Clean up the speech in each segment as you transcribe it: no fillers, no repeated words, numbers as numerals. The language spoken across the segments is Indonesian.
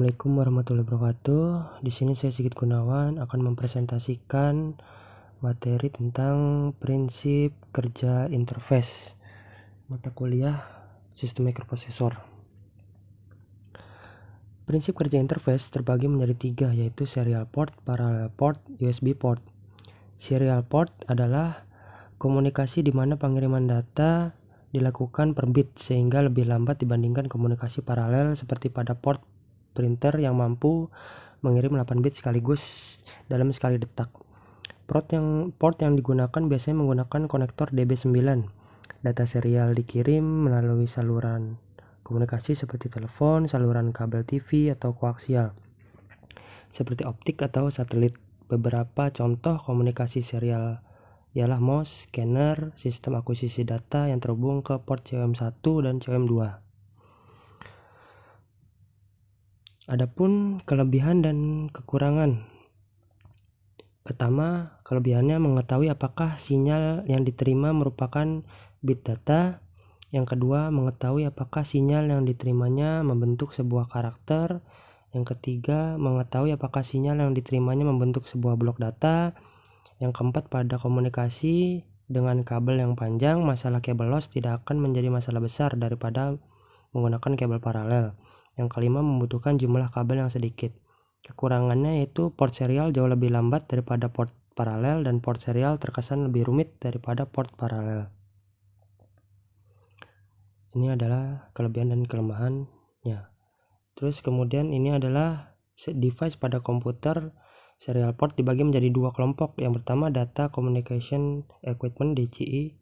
Assalamualaikum warahmatullahi wabarakatuh. Di sini saya Sigit Gunawan akan mempresentasikan materi tentang prinsip kerja interface mata kuliah sistem microprosesor. Prinsip kerja interface terbagi menjadi 3, yaitu serial port, parallel port, USB port. Serial port adalah komunikasi di mana pengiriman data dilakukan per bit sehingga lebih lambat dibandingkan komunikasi paralel seperti pada port printer yang mampu mengirim 8 bit sekaligus dalam sekali detak. Port yang digunakan biasanya menggunakan konektor DB9. Data serial dikirim melalui saluran komunikasi seperti telepon, saluran kabel TV atau koaksial seperti optik atau satelit. Beberapa contoh komunikasi serial ialah mouse, scanner, sistem akuisisi data yang terhubung ke port COM1 dan COM2. Adapun kelebihan dan kekurangan. Pertama, kelebihannya mengetahui apakah sinyal yang diterima merupakan bit data. Yang kedua, mengetahui apakah sinyal yang diterimanya membentuk sebuah karakter. Yang ketiga, mengetahui apakah sinyal yang diterimanya membentuk sebuah blok data. Yang keempat, pada komunikasi dengan kabel yang panjang, masalah kabel loss tidak akan menjadi masalah besar daripada menggunakan kabel paralel. Yang kelima, membutuhkan jumlah kabel yang sedikit. Kekurangannya yaitu port serial jauh lebih lambat daripada port paralel dan port serial terkesan lebih rumit daripada port paralel. Ini adalah kelebihan dan kelemahannya. Terus kemudian ini adalah device pada komputer. Serial port dibagi menjadi 2 kelompok. Yang pertama, Data Communication Equipment (DCE),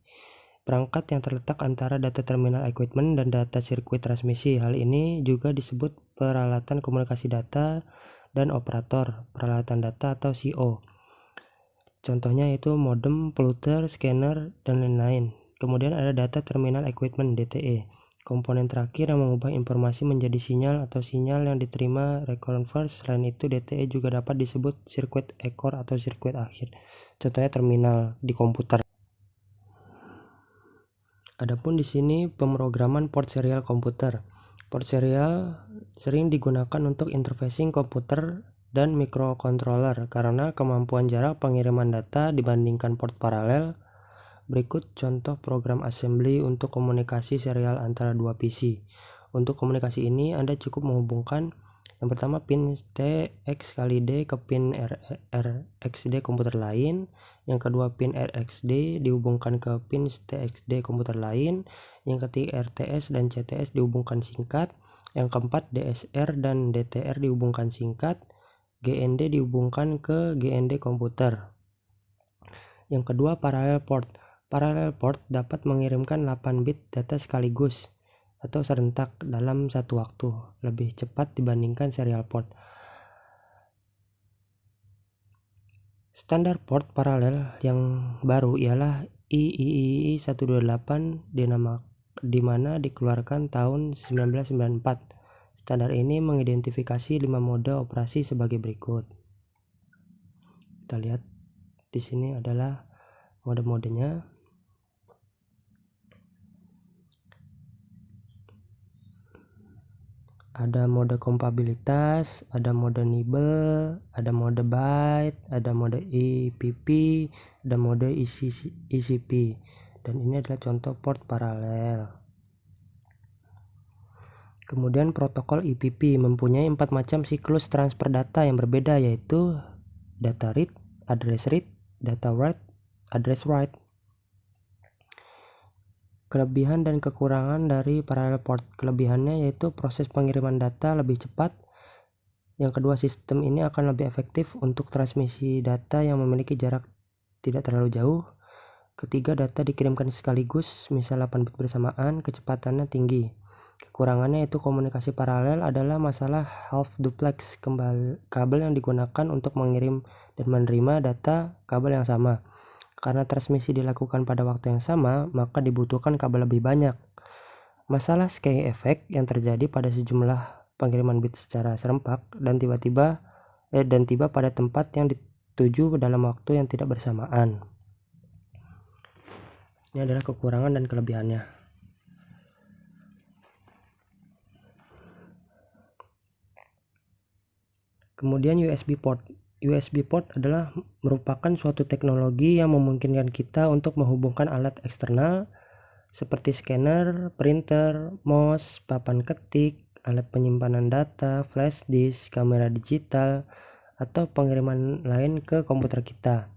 perangkat yang terletak antara data terminal equipment dan data sirkuit transmisi. Hal ini juga disebut peralatan komunikasi data dan operator peralatan data atau CO. Contohnya yaitu modem, plotter, scanner, dan lain-lain. Kemudian ada data terminal equipment (DTE), komponen terakhir yang mengubah informasi menjadi sinyal atau sinyal yang diterima reconverse. Selain itu, DTE juga dapat disebut sirkuit ekor atau sirkuit akhir. Contohnya terminal di komputer. Adapun di sini pemrograman port serial komputer. Port serial sering digunakan untuk interfacing komputer dan microcontroller karena kemampuan jarak pengiriman data dibandingkan port paralel. Berikut contoh program assembly untuk komunikasi serial antara 2 PC. Untuk komunikasi ini Anda cukup menghubungkan yang pertama pin TX/D ke pin RxD komputer lain. Yang kedua, pin RxD dihubungkan ke pin TXD komputer lain. Yang ketiga, RTS dan CTS dihubungkan singkat. Yang keempat, DSR dan DTR dihubungkan singkat. GND dihubungkan ke GND komputer. Yang kedua, parallel port. Parallel port dapat mengirimkan 8 bit data sekaligus atau serentak dalam satu waktu, lebih cepat dibandingkan serial port. Standar port paralel yang baru ialah IEEE 128 di mana dikeluarkan tahun 1994. Standar ini mengidentifikasi 5 mode operasi sebagai berikut. Kita lihat di sini adalah mode-modenya. Ada mode kompatibilitas, ada mode nibble, ada mode byte, ada mode EPP, ada mode ECP. Dan ini adalah contoh port paralel. Kemudian protokol EPP mempunyai 4 macam siklus transfer data yang berbeda, yaitu data read, address read, data write, address write. Kelebihan dan kekurangan dari parallel port. Kelebihannya yaitu proses pengiriman data lebih cepat. Yang kedua, sistem ini akan lebih efektif untuk transmisi data yang memiliki jarak tidak terlalu jauh. Ketiga, data dikirimkan sekaligus, misal 8 bit bersamaan, kecepatannya tinggi. Kekurangannya yaitu komunikasi paralel adalah masalah half duplex, kabel yang digunakan untuk mengirim dan menerima data kabel yang sama. Karena transmisi dilakukan pada waktu yang sama, maka dibutuhkan kabel lebih banyak. Masalah sky effect yang terjadi pada sejumlah pengiriman bit secara serempak dan tiba pada tempat yang dituju dalam waktu yang tidak bersamaan. Ini adalah kekurangan dan kelebihannya. Kemudian USB port. USB port adalah merupakan suatu teknologi yang memungkinkan kita untuk menghubungkan alat eksternal seperti scanner, printer, mouse, papan ketik, alat penyimpanan data, flash disk, kamera digital, atau pengiriman lain ke komputer kita.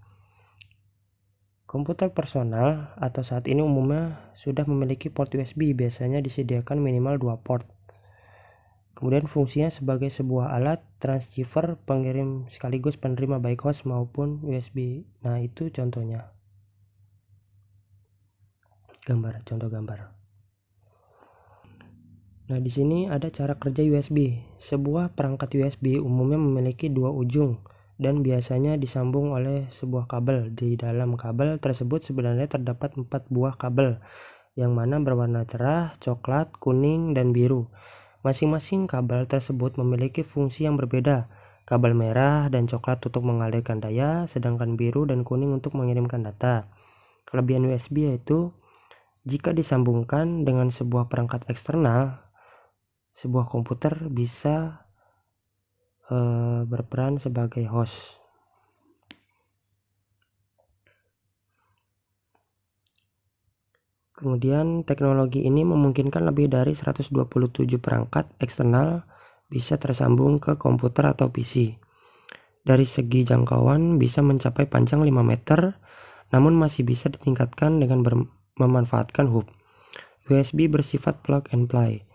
Komputer personal atau saat ini umumnya sudah memiliki port USB, biasanya disediakan minimal 2 port. Kemudian fungsinya sebagai sebuah alat transceiver pengirim sekaligus penerima baik host maupun USB. Nah, itu contohnya. Contoh gambar. Nah, di sini ada cara kerja USB. Sebuah perangkat USB umumnya memiliki 2 ujung dan biasanya disambung oleh sebuah kabel. Di dalam kabel tersebut sebenarnya terdapat 4 buah kabel yang mana berwarna cerah, coklat, kuning, dan biru. Masing-masing kabel tersebut memiliki fungsi yang berbeda. Kabel merah dan coklat untuk mengalirkan daya, sedangkan biru dan kuning untuk mengirimkan data. Kelebihan USB yaitu jika disambungkan dengan sebuah perangkat eksternal, sebuah komputer bisa berperan sebagai host. Kemudian teknologi ini memungkinkan lebih dari 127 perangkat eksternal bisa tersambung ke komputer atau PC. Dari segi jangkauan bisa mencapai panjang 5 meter, namun masih bisa ditingkatkan dengan memanfaatkan hub. USB bersifat plug and play,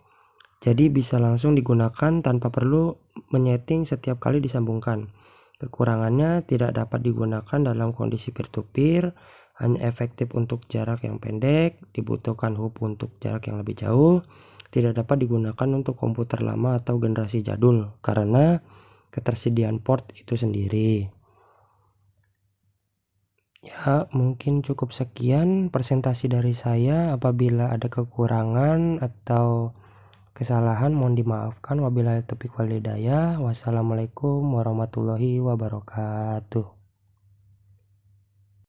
jadi bisa langsung digunakan tanpa perlu menyeting setiap kali disambungkan. Kekurangannya tidak dapat digunakan dalam kondisi peer-to-peer, hanya efektif untuk jarak yang pendek, dibutuhkan hub untuk jarak yang lebih jauh, tidak dapat digunakan untuk komputer lama atau generasi jadul karena ketersediaan port itu sendiri. Ya, mungkin cukup sekian presentasi dari saya. Apabila ada kekurangan atau kesalahan mohon dimaafkan. Wabillahi taufiq wal hidayah. Wassalamualaikum warahmatullahi wabarakatuh.